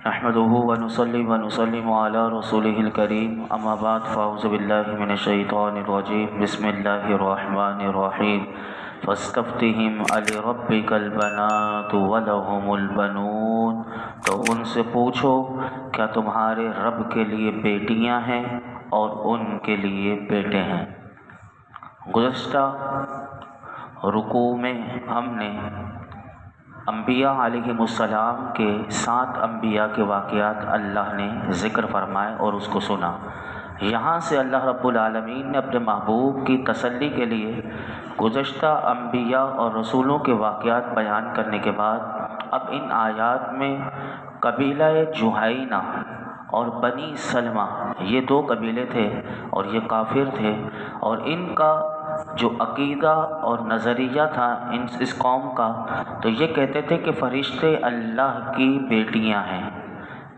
نحمده ونصلي ونسلم على رسوله الكريم اما بعد فاعوذ بالله من الشیطان الرجیم بسم اللہ الرحمن الرحیم فاستفتهم لربك البنات ولهم البنون، تو ان سے پوچھو کیا تمہارے رب کے لیے بیٹیاں ہیں اور ان کے لیے بیٹے ہیں۔ گزشتہ رکوع میں ہم نے انبیاء علیہم السلام کے 7 انبیاء کے واقعات اللہ نے ذکر فرمائے اور اس کو سنا۔ یہاں سے اللہ رب العالمین نے اپنے محبوب کی تسلی کے لیے گزشتہ انبیاء اور رسولوں کے واقعات بیان کرنے کے بعد اب ان آیات میں قبیلہ جہینہ اور بنی سلمہ، یہ 2 قبیلے تھے اور یہ کافر تھے، اور ان کا جو عقیدہ اور نظریہ تھا اس قوم کا، تو یہ کہتے تھے کہ فرشتے اللہ کی بیٹیاں ہیں۔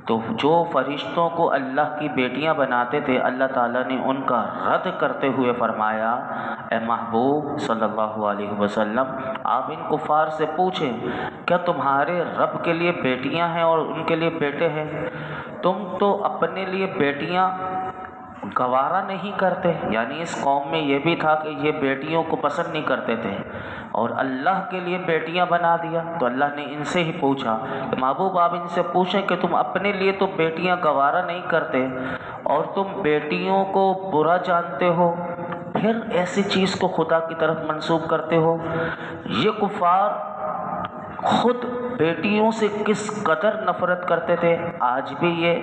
تو جو فرشتوں کو اللہ کی بیٹیاں بناتے تھے، اللہ تعالیٰ نے ان کا رد کرتے ہوئے فرمایا، اے محبوب صلی اللہ علیہ وسلم، آپ ان کفار سے پوچھیں کیا تمہارے رب کے لیے بیٹیاں ہیں اور ان کے لیے بیٹے ہیں؟ تم تو اپنے لیے بیٹیاں گوارا نہیں کرتے، یعنی اس قوم میں یہ بھی تھا کہ یہ بیٹیوں کو پسند نہیں کرتے تھے، اور اللہ کے لیے بیٹیاں بنا دیا۔ تو اللہ نے ان سے ہی پوچھا کہ محبوب آپ ان سے پوچھیں کہ تم اپنے لیے تو بیٹیاں گوارا نہیں کرتے اور تم بیٹیوں کو برا جانتے ہو، پھر ایسی چیز کو خدا کی طرف منسوب کرتے ہو۔ یہ کفار خود بیٹیوں سے کس قدر نفرت کرتے تھے، آج بھی یہ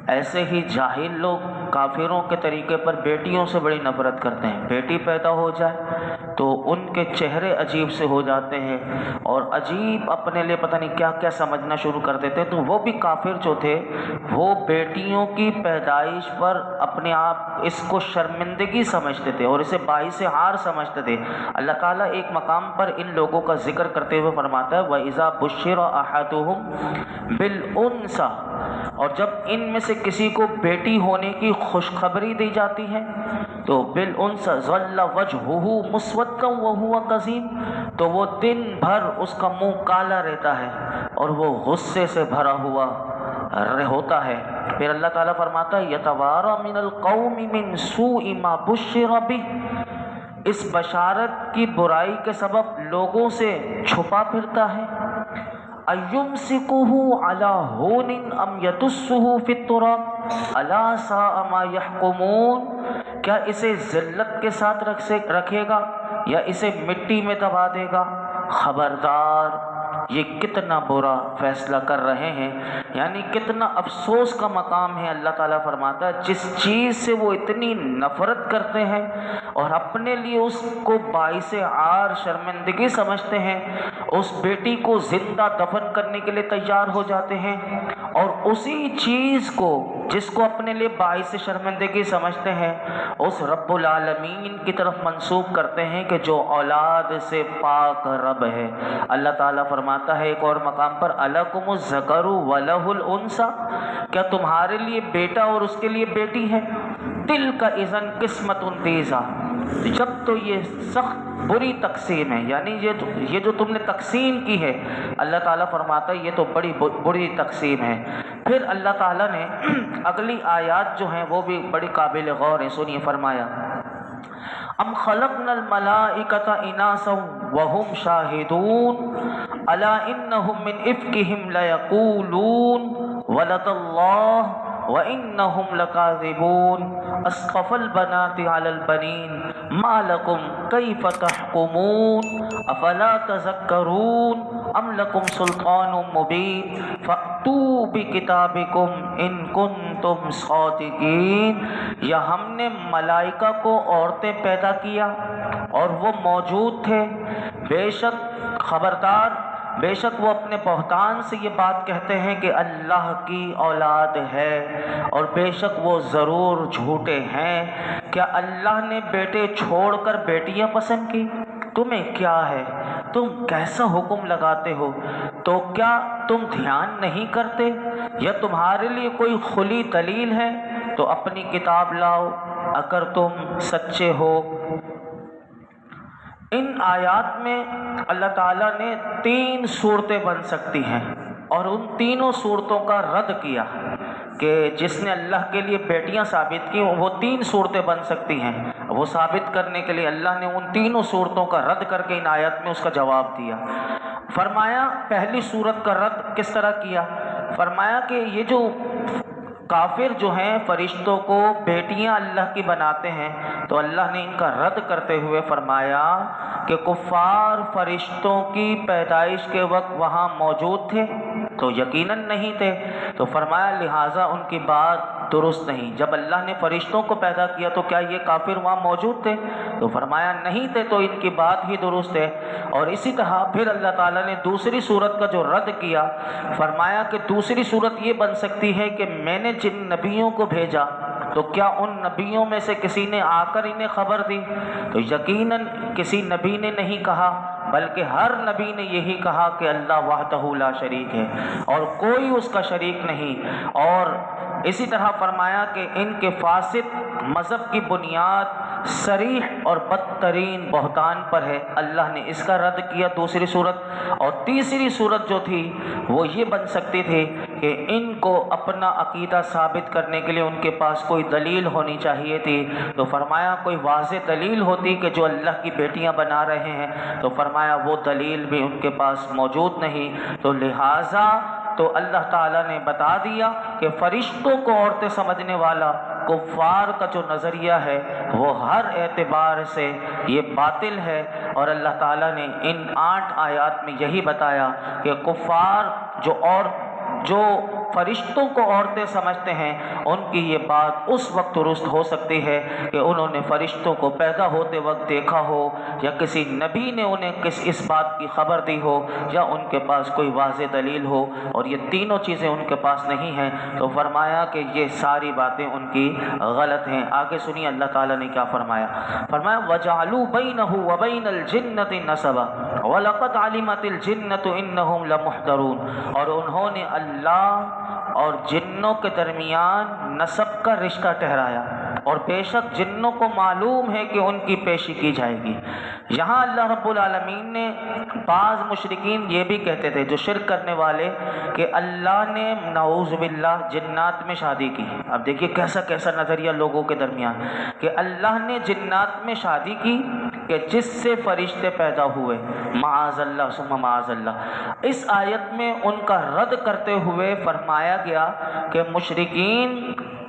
ایسے ہی جاہل لوگ کافروں کے طریقے پر بیٹیوں سے بڑی نفرت کرتے ہیں۔ بیٹی پیدا ہو جائے تو ان کے چہرے عجیب سے ہو جاتے ہیں اور عجیب اپنے لیے پتہ نہیں کیا کیا سمجھنا شروع کر دیتے ہیں۔ تو وہ بھی کافر جو تھے وہ بیٹیوں کی پیدائش پر اپنے آپ اس کو شرمندگی سمجھتے تھے اور اسے باعث ہار سمجھتے تھے۔ اللہ تعالیٰ ایک مقام پر ان لوگوں کا ذکر کرتے ہوئے فرماتا ہے وَإِذَا بُشِّرَ أَحَدُهُمْ بِالْأُنثىٰ، اور جب ان میں سے کسی کو بیٹی ہونے کی خوشخبری دی جاتی ہے تو بالانثى ظل وجهه مسودا وهو كظيم، تو وہ دن بھر اس کا منہ کالا رہتا ہے اور وہ غصے سے بھرا ہوا ہوتا ہے۔ پھر اللہ تعالیٰ فرماتا ہے يتوارى من القوم من سوء ما بشر به، اس بشارت کی برائی کے سبب لوگوں سے چھپا پھرتا ہے۔ اَيُمْسِكُهُ عَلَى هُونٍ أَمْ يَدُسُّهُ فِي التُّرَابِ أَلَا سَاءَ مَا يَحْكُمُونَ، کیا اسے ذلت کے ساتھ رکھے گا یا اسے مٹی میں دبا دے گا؟ خبردار، یہ کتنا برا فیصلہ کر رہے ہیں، یعنی کتنا افسوس کا مقام ہے۔ اللہ تعالیٰ فرماتا ہے جس چیز سے وہ اتنی نفرت کرتے ہیں اور اپنے لیے اس کو باعث عار شرمندگی سمجھتے ہیں، اس بیٹی کو زندہ دفن کرنے کے لیے تیار ہو جاتے ہیں، اور اسی چیز کو جس کو اپنے لیے باعث شرمندگی سمجھتے ہیں اس رب العالمین کی طرف منسوب کرتے ہیں کہ جو اولاد سے پاک رب ہے۔ اللہ تعالیٰ فرماتا ہے ایک اور مقام پر أَلَكُمُ الذَّكَرُ وَلَهُ الْأُنثىٰ، کیا تمہارے لیے بیٹا اور اس کے لیے بیٹی ہے؟ تِلْكَ إِذًا قِسْمَةٌ ضِیزَىٰ، جب تو یہ سخت بری تقسیم ہے، یعنی یہ جو تم نے تقسیم کی ہے، اللہ تعالیٰ فرماتا ہے یہ تو بڑی بری تقسیم ہے۔ پھر اللہ تعالیٰ نے اگلی آیات جو ہیں وہ بھی بڑی قابل غور ہیں، سنیے فرمایا ام خلقنا الملائکۃ اناثا وهم شاہدون الا انہم من افکہم لیقولون ولد اللہ وَإِنَّهُمْ لَكَاذِبُونَ أَصْطَفَى الْبَنَاتِ عَلَى الْبَنِينَ مَا لَكُمْ كَيْفَ تَحْكُمُونَ أَفَلَا تَذَكَّرُونَ أَمْ لَكُمْ سُلْطَانٌ مُّبِينٌ فَأْتُوا بِكِتَابِكُمْ إِن كُنتُمْ صَادِقِينَ، یا ہم نے ملائکہ کو عورتیں پیدا کیا اور وہ موجود تھے، بے شک خبردار، بے شک وہ اپنے بہتان سے یہ بات کہتے ہیں کہ اللہ کی اولاد ہے، اور بے شک وہ ضرور جھوٹے ہیں۔ کیا اللہ نے بیٹے چھوڑ کر بیٹیاں پسند کی؟ تمہیں کیا ہے، تم کیسا حکم لگاتے ہو؟ تو کیا تم دھیان نہیں کرتے؟ یا تمہارے لیے کوئی کھلی دلیل ہے تو اپنی کتاب لاؤ اگر تم سچے ہو۔ ان آیات میں اللہ تعالیٰ نے 3 صورتیں بن سکتی ہیں۔ اور ان تینوں صورتوں کا رد کیا کہ جس نے اللہ کے لیے بیٹیاں ثابت کی وہ 3 صورتیں بن سکتی ہیں، وہ ثابت کرنے کے لیے اللہ نے ان تینوں صورتوں کا رد کر کے ان آیات میں اس کا جواب دیا۔ فرمایا پہلی صورت کا رد کس طرح کیا؟ فرمایا کہ یہ جو کافر جو ہیں فرشتوں کو بیٹیاں اللہ کی بناتے ہیں، تو اللہ نے ان کا رد کرتے ہوئے فرمایا کہ کفار فرشتوں کی پیدائش کے وقت وہاں موجود تھے تو یقیناً نہیں تھے، تو فرمایا لہٰذا ان کی بات درست نہیں۔ جب اللہ نے فرشتوں کو پیدا کیا تو کیا یہ کافر وہاں موجود تھے؟ تو فرمایا نہیں تھے، تو ان کی بات ہی درست ہے۔ اور اسی طرح پھر اللہ تعالیٰ نے دوسری صورت کا جو رد کیا، فرمایا کہ دوسری صورت یہ بن سکتی ہے کہ میں نے جن نبیوں کو بھیجا تو کیا ان نبیوں میں سے کسی نے آ کر انہیں خبر دی؟ تو یقیناً کسی نبی نے نہیں کہا، بلکہ ہر نبی نے یہی کہا کہ اللہ وحدہ لا شریک ہے اور کوئی اس کا شریک نہیں۔ اور اسی طرح فرمایا کہ ان کے فاسد مذہب کی بنیاد صریح اور بدترین بہتان پر ہے، اللہ نے اس کا رد کیا دوسری صورت۔ اور تیسری صورت جو تھی وہ یہ بن سکتی تھی کہ ان کو اپنا عقیدہ ثابت کرنے کے لیے ان کے پاس کوئی دلیل ہونی چاہیے تھی، تو فرمایا کوئی واضح دلیل ہوتی کہ جو اللہ کی بیٹیاں بنا رہے ہیں، تو فرمایا وہ دلیل بھی ان کے پاس موجود نہیں، تو لہٰذا تو اللہ تعالیٰ نے بتا دیا کہ فرشتوں کو عورتیں سمجھنے والا کفار کا جو نظریہ ہے وہ ہر اعتبار سے یہ باطل ہے۔ اور اللہ تعالیٰ نے ان 8 آیات میں یہی بتایا کہ کفار جو فرشتوں کو عورتیں سمجھتے ہیں ان کی یہ بات اس وقت درست ہو سکتی ہے کہ انہوں نے فرشتوں کو پیدا ہوتے وقت دیکھا ہو، یا کسی نبی نے انہیں اس بات کی خبر دی ہو، یا ان کے پاس کوئی واضح دلیل ہو، اور یہ تینوں چیزیں ان کے پاس نہیں ہیں، تو فرمایا کہ یہ ساری باتیں ان کی غلط ہیں۔ آگے سنیے اللہ تعالیٰ نے کیا فرمایا۔ فرمایا وَجَعَلُوا بَيْنَهُ وَبَيْنَ الْجِنَّةِ نَسَبًا وَلَقَدْ عَلِمَتِ الْجِنَّةُ إِنَّهُمْ لَمُحْضَرُونَ، اور انہوں نے اللہ اور جنوں کے درمیان نسب کا رشتہ ٹھہرایا، اور بے شک جنوں کو معلوم ہے کہ ان کی پیشی کی جائے گی۔ یہاں اللہ رب العالمین نے بعض مشرکین یہ بھی کہتے تھے جو شرک کرنے والے کہ اللہ نے نعوذ باللہ جنات میں شادی کی۔ اب دیکھیے کیسا کیسا نظریہ لوگوں کے درمیان کہ اللہ نے جنات میں شادی کی کہ جس سے فرشتے پیدا ہوئے، معاذ اللہ ثم معاذ اللہ۔ اس آیت میں ان کا رد کرتے ہوئے فرمایا گیا کہ مشرکین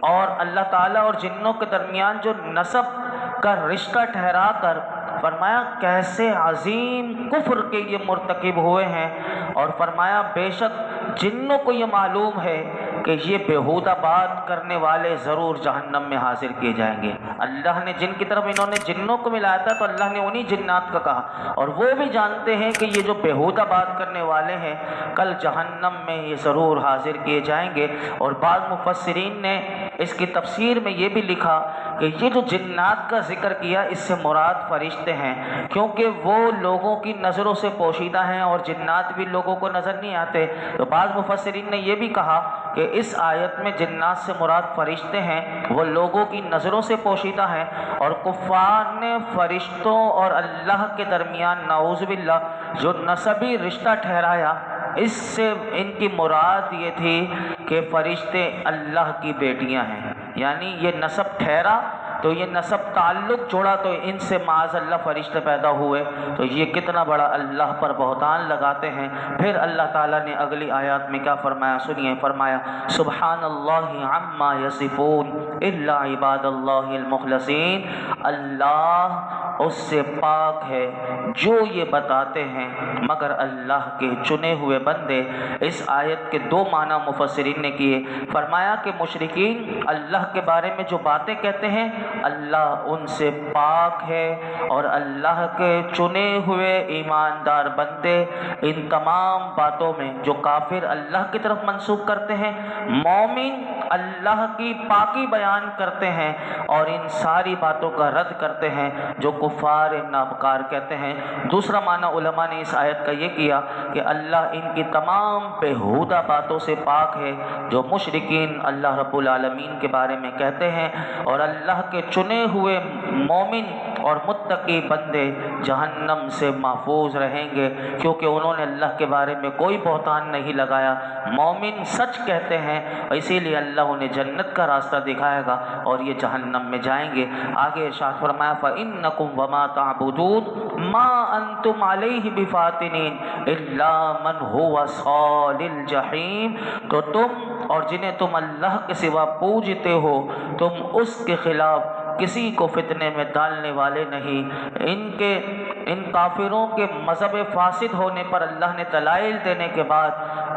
اور اللہ تعالیٰ اور جنوں کے درمیان جو نسب کا رشتہ ٹھہرا کر فرمایا کیسے عظیم کفر کے یہ مرتکب ہوئے ہیں، اور فرمایا بے شک جنوں کو یہ معلوم ہے کہ یہ بیہودہ بات کرنے والے ضرور جہنم میں حاضر کیے جائیں گے۔ اللہ نے جن کی طرف انہوں نے جنوں کو ملایا تھا تو اللہ نے انہی جنات کا کہا، اور وہ بھی جانتے ہیں کہ یہ جو بیہودہ بات کرنے والے ہیں کل جہنم میں یہ ضرور حاضر کیے جائیں گے۔ اور بعض مفسرین نے اس کی تفسیر میں یہ بھی لکھا کہ یہ جو جنات کا ذکر کیا اس سے مراد فرشتے ہیں، کیونکہ وہ لوگوں کی نظروں سے پوشیدہ ہیں اور جنات بھی لوگوں کو نظر نہیں آتے۔ تو بعض مفسرین نے یہ بھی کہا کہ اس آیت میں جنات سے مراد فرشتے ہیں، وہ لوگوں کی نظروں سے پوشیدہ ہیں، اور کفار نے فرشتوں اور اللہ کے درمیان نعوذ باللہ جو نسبی رشتہ ٹھہرایا، اس سے ان کی مراد یہ تھی کہ فرشتے اللہ کی بیٹیاں ہیں، یعنی یہ نسب ٹھہرا تو یہ نسب تعلق جوڑا تو ان سے معاذ اللہ فرشتے پیدا ہوئے، تو یہ کتنا بڑا اللہ پر بہتان لگاتے ہیں۔ پھر اللہ تعالیٰ نے اگلی آیات میں کیا فرمایا سنیے، فرمایا سبحان اللہ عما یصفون الا عباد اللہ المخلصین، اللہ اس سے پاک ہے جو یہ بتاتے ہیں مگر اللہ کے چنے ہوئے بندے۔ اس آیت کے 2 معنی مفسرین نے کیے۔ فرمایا کہ مشرکین اللہ کے بارے میں جو باتیں کہتے ہیں اللہ ان سے پاک ہے، اور اللہ کے چنے ہوئے ایماندار بندے ان تمام باتوں میں جو کافر اللہ کی طرف منسوب کرتے ہیں، مومن اللہ کی پاکی بیان کرتے ہیں اور ان ساری باتوں کا رد کرتے ہیں جو کفار نابکار کہتے ہیں۔ دوسرا معنی علماء نے اس آیت کا یہ کیا کہ اللہ ان کی تمام بیہودہ باتوں سے پاک ہے جو مشرکین اللہ رب العالمین کے بارے میں کہتے ہیں، اور اللہ کے چنے ہوئے مومن اور متقی بندے جہنم سے محفوظ رہیں گے، کیونکہ انہوں نے اللہ کے بارے میں کوئی بہتان نہیں لگایا۔ مومن سچ کہتے ہیں، اسی لیے اللہ انہیں جنت کا راستہ دکھائے گا اور یہ جہنم میں جائیں گے۔ آگے ارشاد فرمایا فَإِنَّكُمْ وَمَا تَعْبُدُونَ مَا أَنْتُمْ عَلَيْهِ بِفَاتِنِينَ إِلَّا مَنْ هُوَ صَالِ الْجَحِيمِ، تو تم اور جنہیں تم اللہ کے سوا پوجتے ہو، تم اس کے خلاف کسی کو فتنے میں ڈالنے والے نہیں۔ ان کافروں کے مذہب فاسد ہونے پر اللہ نے دلائل دینے کے بعد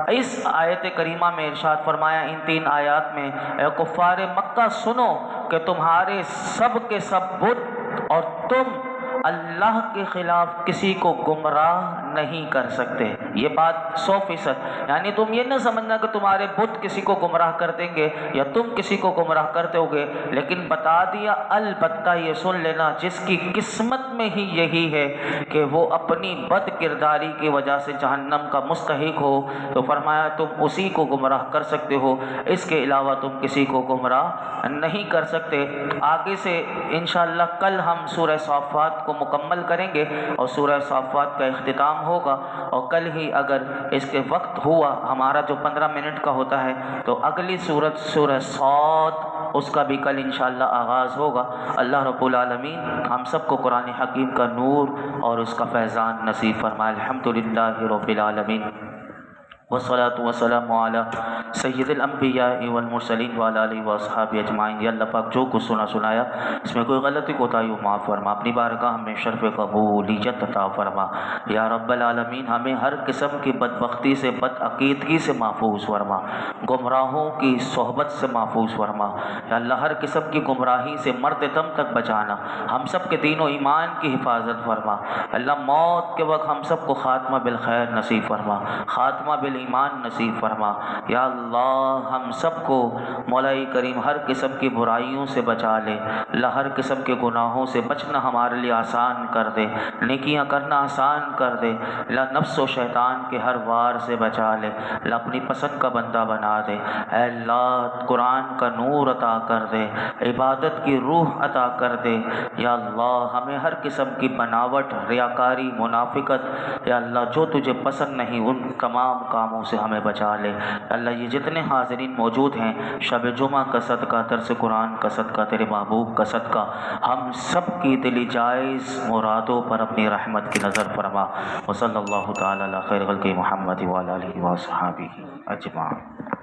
اس آیت کریمہ میں ارشاد فرمایا، ان 3 آیات میں، اے کفار مکہ سنو کہ تمہارے سب کے سب بت اور تم اللہ کے خلاف کسی کو گمراہ نہیں کر سکتے۔ یہ بات 100%، یعنی تم یہ نہ سمجھنا کہ تمہارے بت کسی کو گمراہ کر دیں گے یا تم کسی کو گمراہ کر دو گے، لیکن بتا دیا البتہ یہ سن لینا جس کی قسمت میں ہی یہی ہے کہ وہ اپنی بد کرداری کی وجہ سے جہنم کا مستحق ہو، تو فرمایا تم اسی کو گمراہ کر سکتے ہو، اس کے علاوہ تم کسی کو گمراہ نہیں کر سکتے۔ آگے سے انشاءاللہ کل ہم سورہ صافات کو مکمل کریں گے اور سورہ صافات کا اختتام ہوگا، اور کل ہی اگر اس کے وقت ہوا ہمارا جو 15 منٹ کا ہوتا ہے تو اگلی سورت سورہ صاد اس کا بھی کل انشاءاللہ آغاز ہوگا۔ اللہ رب العالمین ہم سب کو قرآن حکیم کا نور اور اس کا فیضان نصیب فرمائے۔ الحمدللہ رب العالمین والصلاة والسلام علی سید الانبیاء والمرسلین وعلی آلہ واصحابہ اجمعین۔ یا اللہ پاک جو کچھ سنایا اس میں کوئی غلطی کوتاہی ہو معاف فرما، اپنی بارگاہ میں شرف قبولیت عطا فرما۔ یا رب العالمین ہمیں ہر قسم کی بدبختی سے، بد عقیدگی سے محفوظ فرما، گمراہوں کی صحبت سے محفوظ فرما۔ یا اللہ ہر قسم کی گمراہی سے مرد دم تک بچانا، ہم سب کے دین و ایمان کی حفاظت فرما۔ اللہ موت کے وقت ہم سب کو خاتمہ بالخیر نصیب فرما، خاتمہ ایمان نصیب فرما۔ یا اللہ ہم سب کو مولا کریم ہر قسم کی برائیوں سے بچا لے، اللہ ہر قسم کے گناہوں سے بچنا ہمارے لیے آسان کر دے، نیکیاں کرنا آسان کر دے، اللہ نفس و شیطان کے ہر وار سے بچا لے، اللہ اپنی پسند کا بندہ بنا دے۔ اے اللہ قرآن کا نور عطا کر دے، عبادت کی روح عطا کر دے۔ یا اللہ ہمیں ہر قسم کی بناوٹ، ریاکاری، منافقت، یا اللہ جو تجھے پسند نہیں ان تمام کاموں سے ہمیں بچا لے۔ اللہ یہ جتنے حاضرین موجود ہیں، شب جمعہ کا صدقہ، درس قرآن کا صدقہ، تیرے محبوب کا صدقہ، ہم سب کی دلی جائز مرادوں پر اپنی رحمت کی نظر فرما۔ وصلی اللہ تعالی علی خیر خلق محمد وعلی آلہ وصحبہ اجمعین۔